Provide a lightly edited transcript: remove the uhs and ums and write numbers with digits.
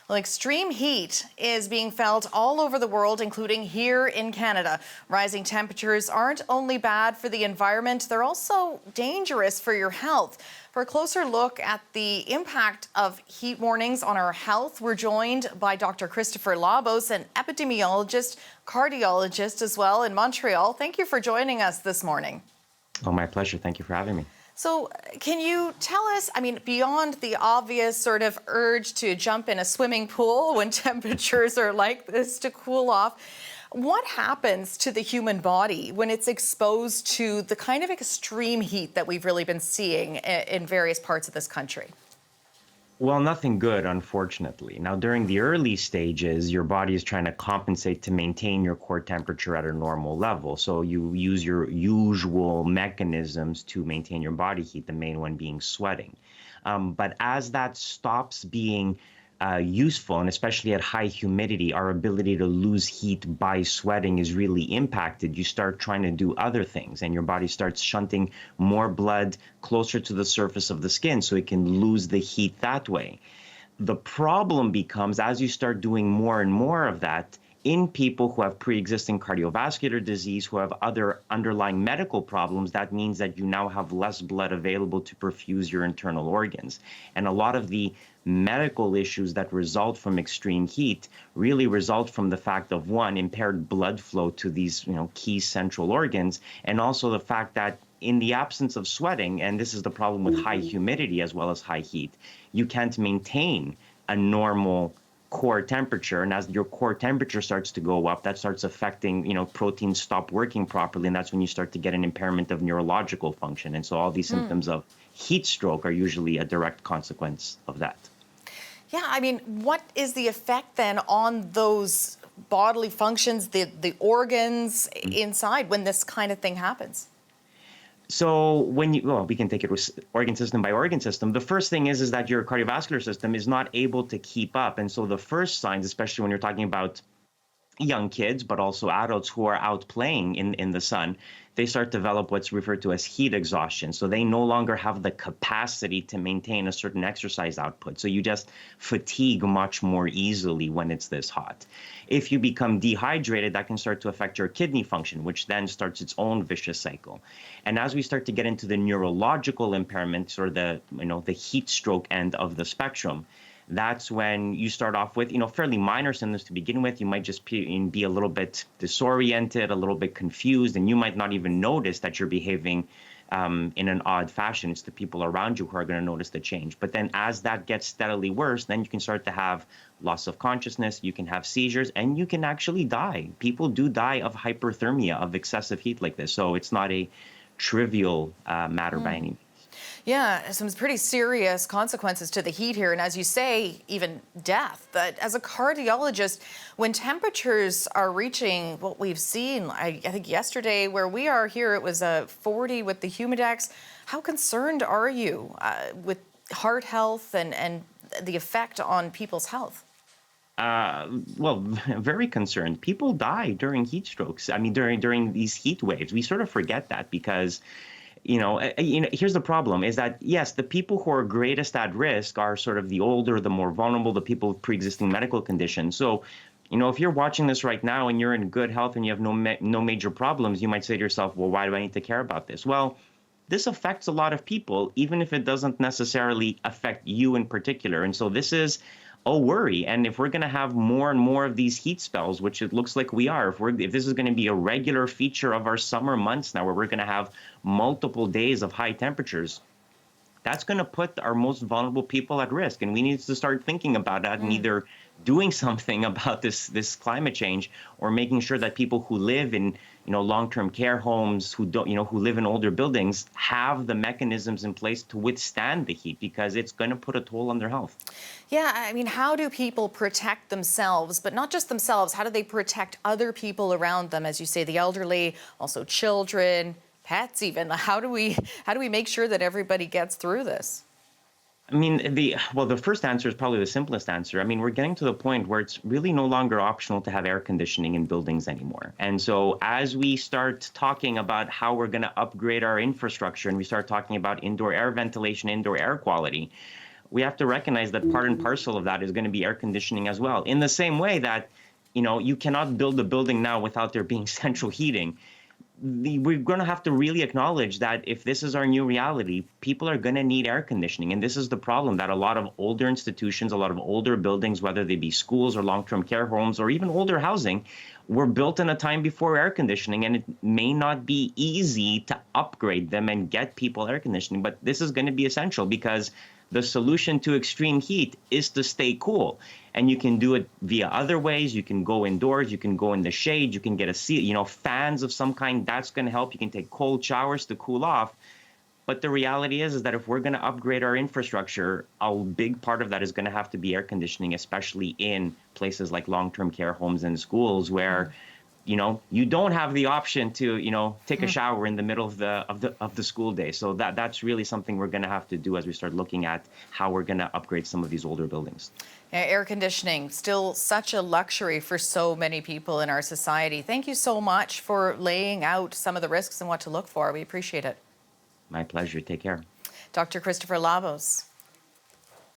Well, extreme heat is being felt all over the world, including here in Canada. Rising temperatures aren't only bad for the environment, they're also dangerous for your health. For a closer look at the impact of heat warnings on our health, we're joined by Dr. Christopher Labos, an epidemiologist, cardiologist as well in Montreal. Thank you for joining us this morning. Oh, my pleasure. Thank you for having me. So can you tell us, beyond the obvious sort of urge to jump in a swimming pool when temperatures are like this to cool off, what happens to the human body when it's exposed to the kind of extreme heat that we've really been seeing in various parts of this country? Well, nothing good, unfortunately. Now, during the early stages, your body is trying to compensate to maintain your core temperature at a normal level. So you use your usual mechanisms to maintain your body heat, the main one being sweating. But as that stops being useful, and especially at high humidity, our ability to lose heat by sweating is really impacted. You start trying to do other things, and your body starts shunting more blood closer to the surface of the skin so it can lose the heat that way. The problem becomes, as you start doing more and more of that, in people who have pre-existing cardiovascular disease, who have other underlying medical problems, that means that you now have less blood available to perfuse your internal organs. And a lot of the medical issues that result from extreme heat really result from the fact of, one, impaired blood flow to these, key central organs, and also the fact that in the absence of sweating, and this is the problem with high humidity as well as high heat, you can't maintain a normal core temperature, and as your core temperature starts to go up, that starts affecting, proteins stop working properly, and that's when you start to get an impairment of neurological function. And so all these symptoms of heat stroke are usually a direct consequence of that. Yeah, what is the effect then on those bodily functions, the organs inside when this kind of thing happens? So we can take it with organ system by organ system. The first thing is that your cardiovascular system is not able to keep up. And so the first signs, especially when you're talking about young kids, but also adults who are out playing in the sun, they start to develop what's referred to as heat exhaustion. So they no longer have the capacity to maintain a certain exercise output. So you just fatigue much more easily when it's this hot. If you become dehydrated, that can start to affect your kidney function, which then starts its own vicious cycle. And as we start to get into the neurological impairments or the heat stroke end of the spectrum, that's when you start off with, fairly minor symptoms to begin with. You might just be a little bit disoriented, a little bit confused, and you might not even notice that you're behaving in an odd fashion. It's the people around you who are going to notice the change. But then as that gets steadily worse, then you can start to have loss of consciousness, you can have seizures, and you can actually die. People do die of hyperthermia, of excessive heat like this. So it's not a trivial matter by any means. Yeah, some pretty serious consequences to the heat here. And as you say, even death. But as a cardiologist, when temperatures are reaching what we've seen, I think yesterday where we are here, it was 40 with the humidex. How concerned are you with heart health and the effect on people's health? Well, very concerned. People die during heat strokes. During these heat waves. We sort of forget that because here's the problem is that, yes, the people who are greatest at risk are sort of the older, the more vulnerable, the people with pre-existing medical conditions. So, if you're watching this right now and you're in good health and you have no major problems, you might say to yourself, well, why do I need to care about this? Well, this affects a lot of people, even if it doesn't necessarily affect you in particular. And so this is a worry. And if we're going to have more and more of these heat spells, which it looks like we are, if this is going to be a regular feature of our summer months now, where we're going to have multiple days of high temperatures, that's going to put our most vulnerable people at risk. And we need to start thinking about that and either doing something about this climate change or making sure that people who live in long-term care homes, who live in older buildings, have the mechanisms in place to withstand the heat, because it's going to put a toll on their health. Yeah, how do people protect themselves, but not just themselves? How do they protect other people around them? As you say, the elderly, also children, pets even. How do we make sure that everybody gets through this? The first answer is probably the simplest answer. We're getting to the point where it's really no longer optional to have air conditioning in buildings anymore. And so as we start talking about how we're going to upgrade our infrastructure and we start talking about indoor air ventilation, indoor air quality, we have to recognize that part and parcel of that is going to be air conditioning as well. In the same way that, you cannot build a building now without there being central heating. We're going to have to really acknowledge that if this is our new reality, people are going to need air conditioning. And this is the problem, that a lot of older institutions, a lot of older buildings, whether they be schools or long-term care homes or even older housing, were built in a time before air conditioning. And it may not be easy to upgrade them and get people air conditioning, but this is going to be essential, because the solution to extreme heat is to stay cool. And you can do it via other ways. You can go indoors, you can go in the shade, you can get fans of some kind. That's going to help. You can take cold showers to cool off. But the reality is that if we're going to upgrade our infrastructure, a big part of that is going to have to be air conditioning, especially in places like long-term care homes and schools where you don't have the option to, take a shower in the middle of the school day. So that's really something we're going to have to do as we start looking at how we're going to upgrade some of these older buildings. Air conditioning, still such a luxury for so many people in our society. Thank you so much for laying out some of the risks and what to look for. We appreciate it. My pleasure. Take care. Dr. Christopher Labos.